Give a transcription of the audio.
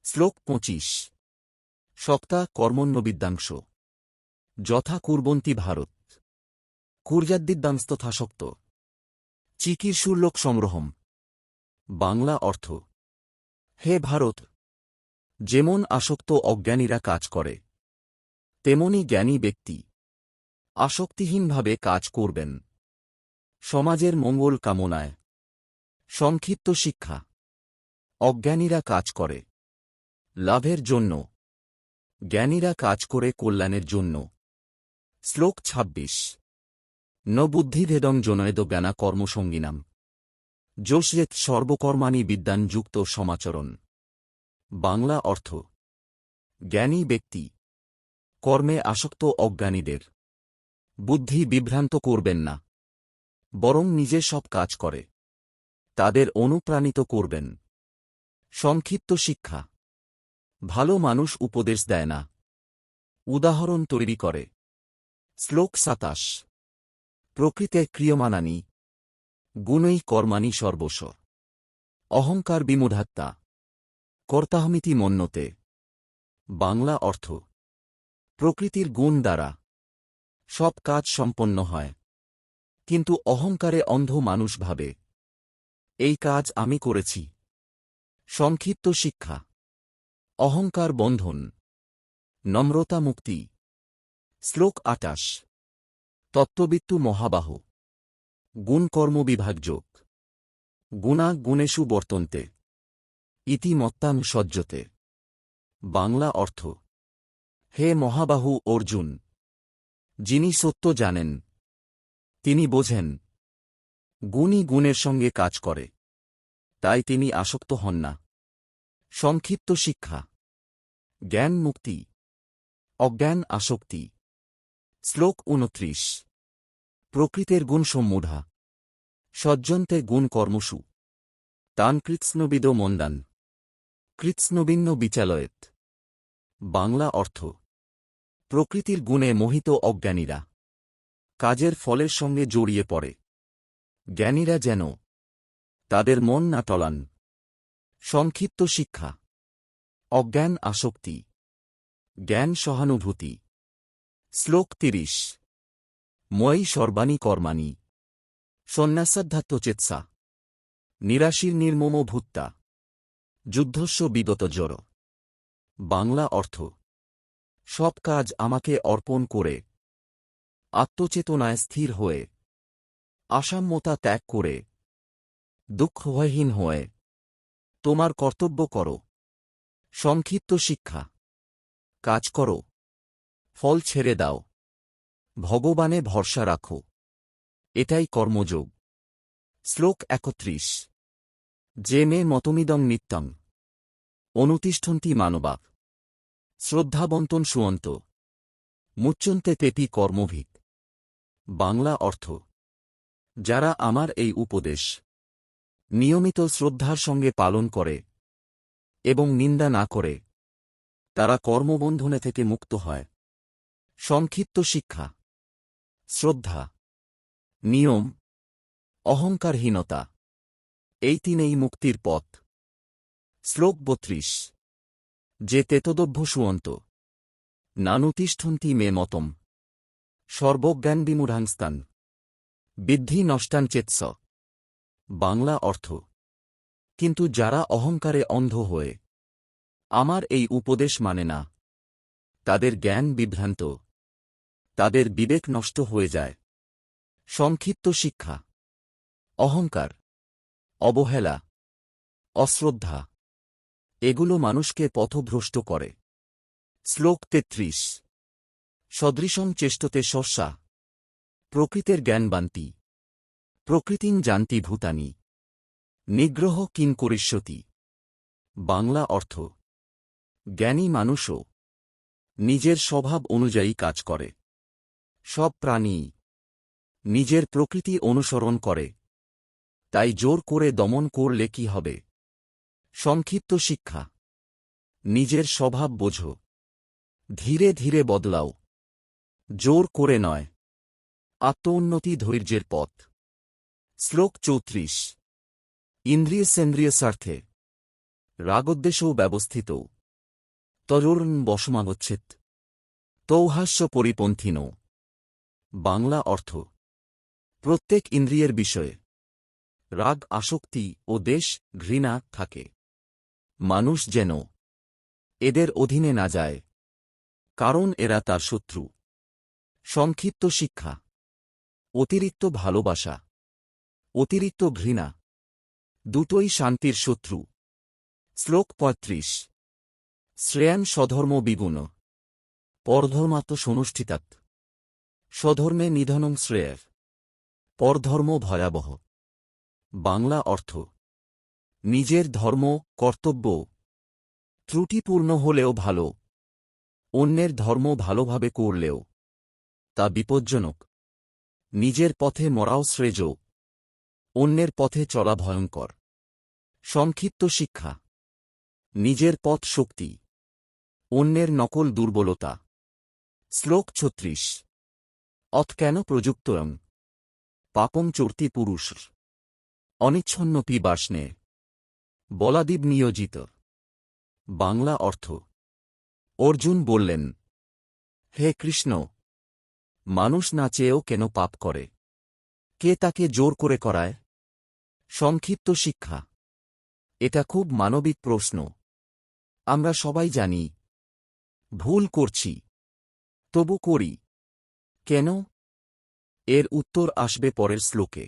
শ্লোক ২৫ সক্তা কর্মণ্যবিদ্যাংশ যথা কুর্বন্তি ভারত কুর্যাদ্বিদ্যাংস্তথাসক্ত চিকিৎসুর্লোক সংগ্রহম। বাংলা অর্থ: হে ভারত, যেমন আসক্ত অজ্ঞানীরা কাজ করে, তেমনি জ্ঞানী ব্যক্তি আসক্তিহীনভাবে কাজ করবেন সমাজের মঙ্গল কামনায়। সংক্ষিপ্ত শিক্ষা: অজ্ঞানীরা কাজ করে লাভের জন্য, জ্ঞানীরা কাজ করে কল্যাণের জন্য। শ্লোক ২৬ ন বুদ্ধিভেদং জনয়েদ জ্ঞানা কর্মসঙ্গিনাম যোষ্যেত সর্বকর্মাণি বিদ্যান যুক্ত সমাচরণ। বাংলা অর্থ: জ্ঞানী ব্যক্তি কর্মে আসক্ত অজ্ঞানীদের বুদ্ধি বিভ্রান্ত করবেন না, বরং নিজে সব কাজ করে তাদের অনুপ্রাণিত করবেন। সংক্ষিপ্ত শিক্ষা: ভালো মানুষ উপদেশ দেয় না, উদাহরণ তৈরি করে। শ্লোক ২৭ প্রকৃতে ক্রিয়মাণানি গুণৈ কর্মাণি সর্বস্ব অহংকার বিমূঢ়াত্মা কর্তাহমিতি মন্যতে। বাংলা অর্থ: প্রকৃতির গুণ দ্বারা সব কাজ সম্পন্ন হয়, কিন্তু অহংকারে অন্ধ মানুষ ভাবে এই কাজ আমি করেছি। সংক্ষিপ্ত শিক্ষা: অহংকার বন্ধন, নম্রতা মুক্তি। শ্লোক ২৮ তত্ত্ববিত্তু মহাবাহ গুণকর্ম বিভাগযোগ গুণা গুণেষু বর্তন্তে ইতি মত্তাং সজ্জতে। বাংলা অর্থ: হে মহাবাহু অর্জুন, যিনি সত্য জানেন তিনি বোঝেন, গুণই গুণের সঙ্গে কাজ করে, তাই তিনি আসক্ত হন না। সংক্ষিপ্ত শিক্ষা: জ্ঞান মুক্তি, অজ্ঞান আসক্তি। শ্লোক ২৯ প্রকৃতের গুণ সম্মূঢ়া সজ্জন্তে গুণ কর্মসু তান কৃৎস্নবিদো মন্দান কৃৎস্নবিন্ন বিচালয়েত। বাংলা অর্থ: প্রকৃতির গুণে মোহিত অজ্ঞানীরা কাজের ফলের সঙ্গে জড়িয়ে পড়ে, জ্ঞানীরা যেন তাদের মন না টলান। সংক্ষিপ্ত শিক্ষা: অজ্ঞান আসক্তি, জ্ঞান সহানুভূতি। শ্লোক ৩০ ময়ি সর্বাণি কর্মাণি সন্ন্যাসাধ্যাত্মচেতসা নিরাশীর নির্মম ভূত্তা যুদ্ধস্য বিগত জড়। বাংলা অর্থ: সব কাজ আমাকে অর্পণ করে আত্মচেতনায় স্থির হয়ে আসাম্যতা ত্যাগ করে দুঃখভয়হীন হয়ে তোমার কর্তব্য করো। সংক্ষিপ্ত শিক্ষা: কাজ করো, ফল ছেড়ে দাও, ভগবানে ভরসা রাখো, এটাই কর্মযোগ। শ্লোক ৩১ যে মে মতমিদং নিত্যং অনুতিষ্ঠন্তি মানবা শ্রদ্ধাবন্তন সুয়ন্ত মুচ্যন্তে তেপি কর্মভিত। বাংলা অর্থ: যারা আমার এই উপদেশ নিয়মিত শ্রদ্ধার সঙ্গে পালন করে এবং নিন্দা না করে, তারা কর্মবন্ধনে থেকে মুক্ত হয়। সংক্ষিপ্ত শিক্ষা: শ্রদ্ধা, নিয়ম, অহংকারহীনতা, এই তিনেই মুক্তির পথ। শ্লোক ৩২ যে তেতদভ্য সুয়ন্ত নানুতিষ্ঠন্তি মে মতম সর্বজ্ঞানবিমূঢ়াংস্তান বিদ্ধি নষ্টান চেতস। বাংলা অর্থ: কিন্তু যারা অহংকারে অন্ধ হয়ে আমার এই উপদেশ মানে না, তাদের জ্ঞান বিভ্রান্ত, তাদের বিবেক নষ্ট হয়ে যায়। সংক্ষিপ্ত শিক্ষা: অহংকার, অবহেলা, অশ্রদ্ধা এগুলো মানুষকে পথভ্রষ্ট করে। শ্লোক ৩৩ সদৃশং চেষ্টতে শস্যা প্রকৃতের জ্ঞানবান্তি প্রকৃতিং জান্তি ভূতানি নিগ্রহ কিং করিষ্যতি। বাংলা অর্থ: জ্ঞানী মানুষও নিজের স্বভাব অনুযায়ী কাজ করে। সব প্রাণী নিজের প্রকৃতি অনুসরণ করে, তাই জোর করে দমন করলে কি হবে? সংক্ষিপ্ত শিক্ষা: নিজের স্বভাব বোঝো, ধীরে ধীরে বদলাও, জোর করে নয়। আত্মোন্নতি ধৈর্যের পথ। শ্লোক ৩৪ ইন্দ্রিয়সেন্দ্রিয় স্বার্থে রাগোদ্দেশও ব্যবস্থিত তরুণ বসমাগচ্ছেদ তৌহাস্য পরিপন্থীন বাংলা অর্থ প্রত্যেক ইন্দ্রিয়ের বিষয়ে রাগ আসক্তি ও দেশ ঘৃণা থাকে মানুষ যেন এদের অধীনে না যায় কারণ এরা তার শত্রু সংক্ষিপ্ত শিক্ষা অতিরিক্ত ভালোবাসা অতিরিক্ত ঘৃণা দুটোই শান্তির শত্রু শ্লোক ৩৫ শ্রেয়ান স্বধর্ম বিগুণ পরধর্মাত্ম সনুষ্ঠিতাৎ স্বধর্মে নিধনং শ্রেয়ের পরধর্ম ভয়াবহ বাংলা অর্থ নিজের ধর্ম কর্তব্য ত্রুটিপূর্ণ হলেও ভালো অন্যের ধর্ম ভালোভাবে করলেও তা বিপজ্জনক নিজের পথে মরাও শ্রেয় অন্যের পথে চলা ভয়ঙ্কর সংক্ষিপ্ত শিক্ষা নিজের পথ শক্তি অন্যের নকল দুর্বলতা শ্লোক ৩৬ অথ কেন প্রযুক্তয়ং পাপং চর্তি পুরুষ অনিচ্ছন্নপি বাসনে বলাদীপ নিয়োজিত বাংলা অর্থ অর্জুন বললেন হে কৃষ্ণ মানুষ না চেয়েও কেন পাপ করে কে তাকে জোর করে করায় সংক্ষিপ্ত শিক্ষা এটা খুব মানবিক প্রশ্ন আমরা সবাই জানি ভুল করছি তবু করি কেন এর উত্তর আসবে পরের শ্লোকে।